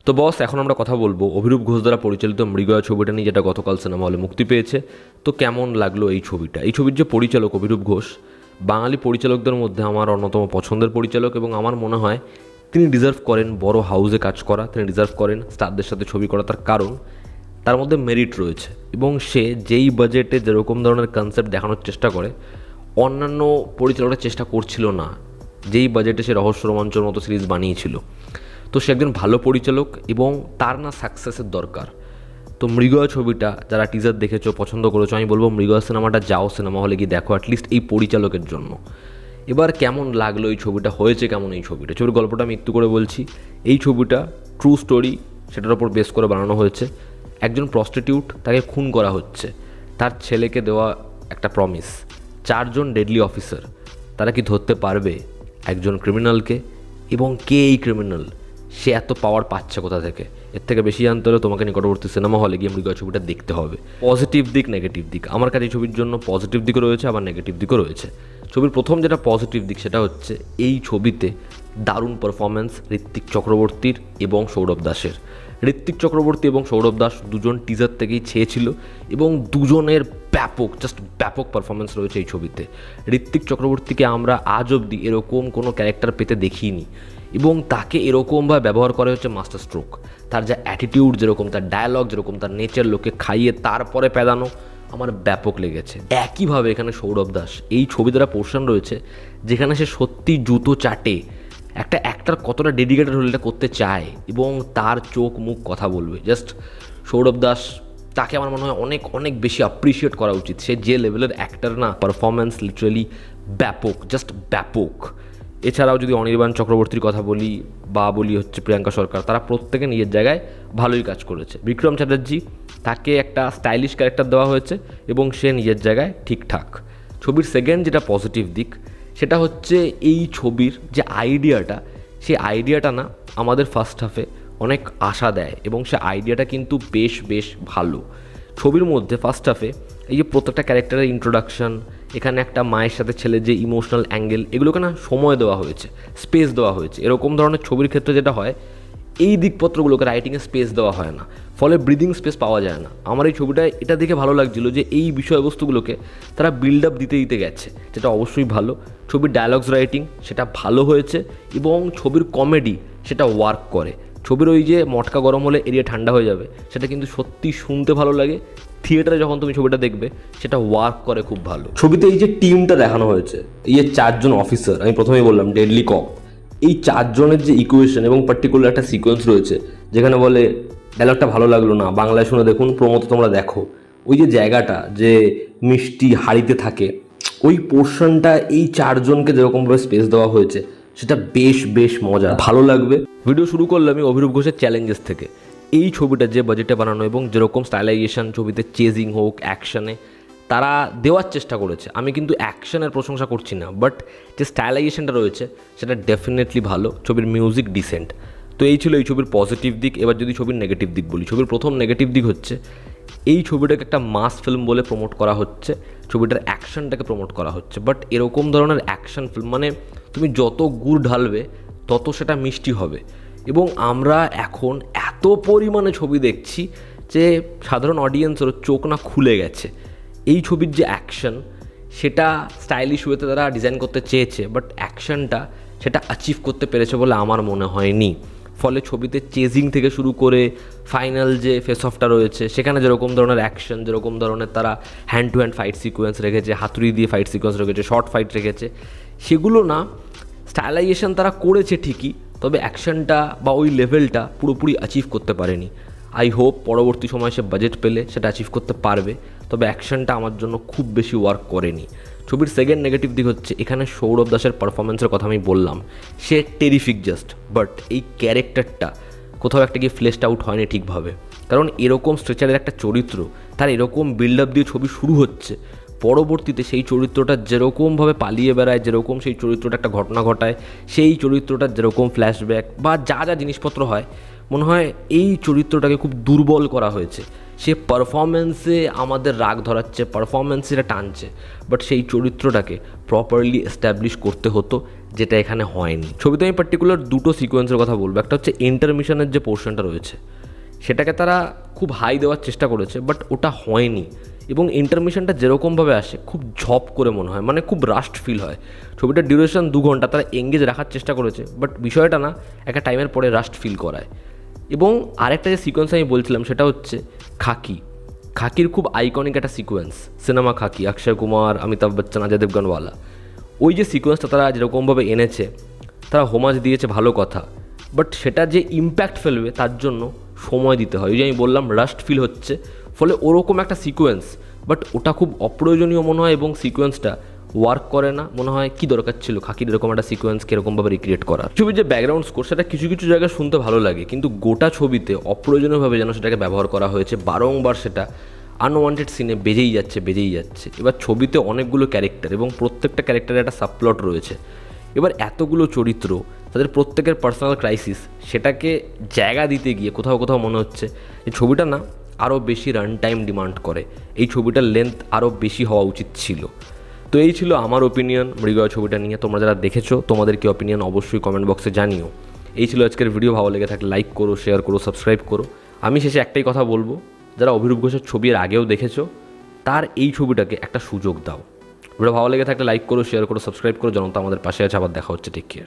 তো বস, এখন আমরা কথা বলবো অভিরূপ ঘোষ দ্বারা পরিচালিত মৃগয়া ছবিটা নিয়ে, যেটা গতকাল সিনেমা হলে মুক্তি পেয়েছে। তো কেমন লাগলো এই ছবিটা? এই ছবির যে পরিচালক অভিরূপ ঘোষ, বাঙালি পরিচালকদের মধ্যে আমার অন্যতম পছন্দের পরিচালক, এবং আমার মনে হয় তিনি ডিজার্ভ করেন বড় হাউসে কাজ করা, তিনি ডিজার্ভ করেন স্টারদের সাথে ছবি করা। তার কারণ তার মধ্যে মেরিট রয়েছে, এবং সে যেই বাজেটে যেরকম ধরনের কনসেপ্ট দেখানোর চেষ্টা করে, অন্যান্য পরিচালকরা চেষ্টা করছিল না যেই বাজেটে সে রহস্য রোমাঞ্চর মতো সিরিজ বানিয়েছিল। তো সে একজন ভালো পরিচালক, এবং তার না সাকসেসের দরকার। তো মৃগয়া ছবিটা যারা টিজার দেখেছো, পছন্দ করেছো, আমি বলবো মৃগয়া সিনেমাটা যাও সিনেমা হলে গিয়ে দেখো, অ্যাটলিস্ট এই পরিচালকের জন্য। এবার কেমন লাগলো এই ছবিটা, হয়েছে কেমন এই ছবিটা? ছবির গল্পটা আমি একটু করে বলছি। এই ছবিটা ট্রু স্টোরি, সেটার ওপর বেস করে বানানো হয়েছে। একজন প্রস্টিটিউট, তাকে খুন করা হচ্ছে, তার ছেলেকে দেওয়া একটা প্রমিস। 4 জন ডেডলি অফিসার, তারা কি ধরতে পারবে একজন ক্রিমিনালকে? এবং কে এই ক্রিমিনাল, সে এত পাওয়ার পাচ্ছে কোথা থেকে? এর থেকে বেশি জানতে হলে তোমাকে নিকটবর্তী সিনেমা হলে গিয়ে মৃগয়া ছবিটা দেখতে হবে। পজিটিভ দিক, নেগেটিভ দিক, আমার কাছে এই ছবির জন্য পজিটিভ দিকও রয়েছে, আবার নেগেটিভ দিকও রয়েছে। ছবির প্রথম যেটা পজিটিভ দিক, সেটা হচ্ছে এই ছবিতে দারুণ পারফরমেন্স ঋত্বিক চক্রবর্তীর এবং সৌরভ দাসের। ঋত্বিক চক্রবর্তী এবং সৌরভ দাস দুজন টিজার থেকেই ছেয়েছিল, এবং দুজনের ব্যাপক পারফরমেন্স রয়েছে এই ছবিতে। ঋত্বিক চক্রবর্তীকে আমরা আজ অবধি এরকম কোনো ক্যারেক্টার পেতে দেখিনি, এবং তাকে এরকমভাবে ব্যবহার করা হচ্ছে মাস্টার স্ট্রোক। তার যা অ্যাটিটিউড যেরকম, তার ডায়ালগ যেরকম, তার নেচার, লোকে খাইয়ে তারপরে প্যাদানো, আমার ব্যাপক লেগেছে। একইভাবে এখানে সৌরভ দাস, এই ছবি দ্বারা পোর্শন রয়েছে যেখানে সে সত্যি জুতো চাটে। একটা অ্যাক্টর কতটা ডেডিকেটেড হলে এটা করতে চায়, এবং তার চোখ মুখ কথা বলবে। জাস্ট সৌরভ দাস, তাকে আমার মনে হয় অনেক অনেক বেশি অ্যাপ্রিসিয়েট করা উচিত। সে যে লেভেলের অ্যাক্টর না, পারফরমেন্স লিটারালি ব্যাপক, জাস্ট ব্যাপক। এছাড়াও যদি অনির্বাণ চক্রবর্তীর কথা বলি, বা বলি হচ্ছে প্রিয়াঙ্কা সরকার, তারা প্রত্যেকে নিজের জায়গায় ভালোই কাজ করেছে। বিক্রম চ্যাটার্জি, তাকে একটা স্টাইলিশ ক্যারেক্টার দেওয়া হয়েছে, এবং সে নিজের জায়গায় ঠিকঠাক। ছবির সেকেন্ড যেটা পজিটিভ দিক, সেটা হচ্ছে এই ছবির যে আইডিয়াটা, সেই আইডিয়াটা না আমাদের ফার্স্ট হাফে অনেক আশা দেয়, এবং সে আইডিয়াটা কিন্তু বেশ বেশ ভালো। ছবির মধ্যে ফার্স্ট হাফে এই যে প্রত্যেকটা ক্যারেক্টারের ইন্ট্রোডাকশন, এখানে একটা মায়ের সাথে ছেলের যে ইমোশনাল অ্যাঙ্গেল, এগুলোকে না সময় দেওয়া হয়েছে, স্পেস দেওয়া হয়েছে। এরকম ধরনের ছবির ক্ষেত্রে যেটা হয়, এই দিকপত্রগুলোকে রাইটিংয়ে স্পেস দেওয়া হয় না, ফলে ব্রিদিং স্পেস পাওয়া যায় না। আমার এই ছবিটায় এটা দেখে ভালো লাগছিল যে এই বিষয়বস্তুগুলোকে তারা বিল্ড আপ দিতে দিতে গেছে, যেটা অবশ্যই ভালো। ছবির ডায়ালগস রাইটিং সেটা ভালো হয়েছে, এবং ছবির কমেডি সেটা ওয়ার্ক করে। ছবির ওই যে মটকা গরম হলে এরিয়া ঠান্ডা হয়ে যাবে, সেটা কিন্তু সত্যি শুনতে ভালো লাগে। থিয়েটারে যখন তুমি ছবিটা দেখবে, সেটা ওয়ার্ক করে খুব ভালো। ছবিতে এই যে টিমটা দেখানো হয়েছে, এই যে 4 জন অফিসার, আমি প্রথমেই বললাম ডেডলি কপ, এই 4 জনের যে ইকুয়েশন, এবং পার্টিকুলার একটা সিকোয়েন্স রয়েছে যেখানে বলে ডায়লগটা ভালো লাগলো না, বাংলায় শুনে দেখুন, প্রমোতে তোমরা দেখো। ওই যে জায়গাটা যে মিষ্টি হাড়িতে থাকে, ওই পোর্শনটা এই 4 জনকে যেরকমভাবে স্পেস দেওয়া হয়েছে, সেটা বেশ বেশ মজা, ভালো লাগবে। ভিডিও শুরু করলাম আমি অভিরূপ ঘোষের চ্যালেঞ্জেস থেকে। এই ছবিটা যে বাজেটে বানানো, এবং যেরকম স্টাইলাইজেশন ছবিতে, চেজিং হোক, অ্যাকশনে তারা দেওয়ার চেষ্টা করেছে। আমি কিন্তু অ্যাকশনের প্রশংসা করছি না, বাট যে স্টাইলাইজেশনটা রয়েছে সেটা ডেফিনেটলি ভালো। ছবির মিউজিক ডিসেন্ট। তো এই ছিল এই ছবির পজিটিভ দিক। এবার যদি ছবির নেগেটিভ দিক বলি, ছবির প্রথম নেগেটিভ দিক হচ্ছে এই ছবিটাকে একটা মাস ফিল্ম বলে প্রমোট করা হচ্ছে, ছবিটার অ্যাকশনটাকে প্রমোট করা হচ্ছে। বাট এরকম ধরনের অ্যাকশন ফিল্ম মানে তুমি যত গুড় ঢালবে তত সেটা মিষ্টি হবে। এবং আমরা এখন এত পরিমাণে ছবি দেখছি যে সাধারণ অডিয়েন্সেরও চোখ না খুলে গেছে। এই ছবির যে অ্যাকশন, সেটা স্টাইলিশ ওয়েতে তারা ডিজাইন করতে চেয়েছে, বাট অ্যাকশনটা সেটা অ্যাচিভ করতে পেরেছে বলে আমার মনে হয়নি। ফলে ছবিতে চেজিং থেকে শুরু করে ফাইনাল যে ফেস অফটা রয়েছে, সেখানে যেরকম ধরনের অ্যাকশন, যেরকম ধরনের তারা hand to hand fight sequence রেখেছে, হাতুড়ি দিয়ে ফাইট সিকোয়েন্স রেখেছে, শর্ট ফাইট রেখেছে, সেগুলো না স্টাইলাইজেশন তারা করেছে ঠিকই, তবে অ্যাকশনটা বা ওই লেভেলটা পুরোপুরি অ্যাচিভ করতে পারেনি। আই হোপ পরবর্তী সময় সে বাজেট পেলে সেটা অ্যাচিভ করতে পারবে, তবে অ্যাকশনটা আমার জন্য খুব বেশি ওয়ার্ক করেনি। ছবির সেকেন্ড নেগেটিভ দিক হচ্ছে এখানে সৌরভ দাসের পারফরমেন্সের কথা আমি বললাম, সে টেরিফিক জাস্ট, বাট এই ক্যারেক্টারটা কোথাও একটা গিয়ে ফ্লেশড আউট হয়নি ঠিকভাবে। কারণ এরকম স্ট্রেচারের একটা চরিত্র, তার এরকম বিল্ড আপ দিয়ে ছবি শুরু হচ্ছে, পরবর্তীতে সেই চরিত্রটা যেরকমভাবে পালিয়ে বেড়ায়, যেরকম সেই চরিত্রটা একটা ঘটনা ঘটায়, সেই চরিত্রটার যেরকম ফ্ল্যাশব্যাক বা যা যা জিনিসপত্র হয়, মনে হয় এই চরিত্রটাকে খুব দুর্বল করা হয়েছে। সে পারফরমেন্সে আমাদের রাগ ধরাচ্ছে, পারফরমেন্সে টানছে, বাট সেই চরিত্রটাকে প্রপারলি এস্টাবলিশ করতে হতো, যেটা এখানে হয়নি। ছবিতে আমি পার্টিকুলার দুটো সিকোয়েন্সের কথা বলবো। একটা হচ্ছে ইন্টারমিশনের যে পোর্শনটা রয়েছে সেটাকে তারা খুব হাই দেওয়ার চেষ্টা করেছে, বাট ওটা হয়নি। এবং ইন্টারমিশনটা যেরকমভাবে আসে খুব ঝপ করে মনে হয়, মানে খুব রাস্ট ফিল হয়। ছবিটার ডিউরেশন 2 ঘন্টা, তারা এঙ্গেজ রাখার চেষ্টা করেছে, বাট বিষয়টা না একটা টাইমের পরে রাস্ট ফিল করায়। এবং আরেকটা যে সিকোয়েন্স আমি বলছিলাম সেটা হচ্ছে খাকির খুব আইকনিক একটা সিকোয়েন্স, সিনেমা খাকি, অক্ষয় কুমার, অমিতাভ বচ্চন, অজয় দেবগনওয়ালা। ওই যে সিকোয়েন্সটা তারা যেরকমভাবে এনেছে, তারা হোমাজ দিয়েছে ভালো কথা, বাট সেটা যে ইম্প্যাক্ট ফেলবে তার জন্য সময় দিতে হয়। ওই যে আমি বললাম রাস্ট ফিল হচ্ছে, ফলে ওরকম একটা সিকোয়েন্স, বাট ওটা খুব অপ্রয়োজনীয় মনে হয় এবং সিকোয়েন্সটা ওয়ার্ক করে না। মনে হয় কি দরকার ছিল খাকির এরকম একটা সিকোয়েন্সকে এরকমভাবে রিক্রিয়েট করার। ছবির যে ব্যাকগ্রাউন্ড স্কোর সেটা কিছু কিছু জায়গায় শুনতে ভালো লাগে, কিন্তু গোটা ছবিতে অপ্রয়োজনীয়ভাবে যেন সেটাকে ব্যবহার করা হয়েছে। বারংবার সেটা আনওয়ান্টেড সিনে বেজেই যাচ্ছে। এবার ছবিতে অনেকগুলো ক্যারেক্টার এবং প্রত্যেকটা ক্যারেক্টারের একটা সাবপ্লট রয়েছে। এবার এতগুলো চরিত্র, তাদের প্রত্যেকের পার্সোনাল ক্রাইসিস, সেটাকে জায়গা দিতে গিয়ে কোথাও কোথাও মনে হচ্ছে এই ছবিটা না আরও বেশি রান টাইম ডিমান্ড করে, এই ছবিটার লেন্থ আরও বেশি হওয়া উচিত ছিল। তো এই ছিল আমার ওপিনিয়ন মৃগয়া ছবিটা নিয়ে। তোমরা যারা দেখেছো তোমাদের কি ওপিনিয়ন অবশ্যই কমেন্ট বক্সে জানিও। এই ছিল আজকের ভিডিও। ভালো লেগে থাকলে লাইক করো, শেয়ার করো, সাবস্ক্রাইব করো। আমি শেষে একটাই কথা বলবো, যারা অভিরূপ ঘোষের ছবি এর আগেও দেখেছো তার এই ছবিটাকে একটা সুযোগ দাও। ভিডিও ভালো লেগে থাকলে লাইক করো, শেয়ার করো, সাবস্ক্রাইব করো। জনতা আমাদের পাশে আছে। আবার দেখা হচ্ছে। Take care.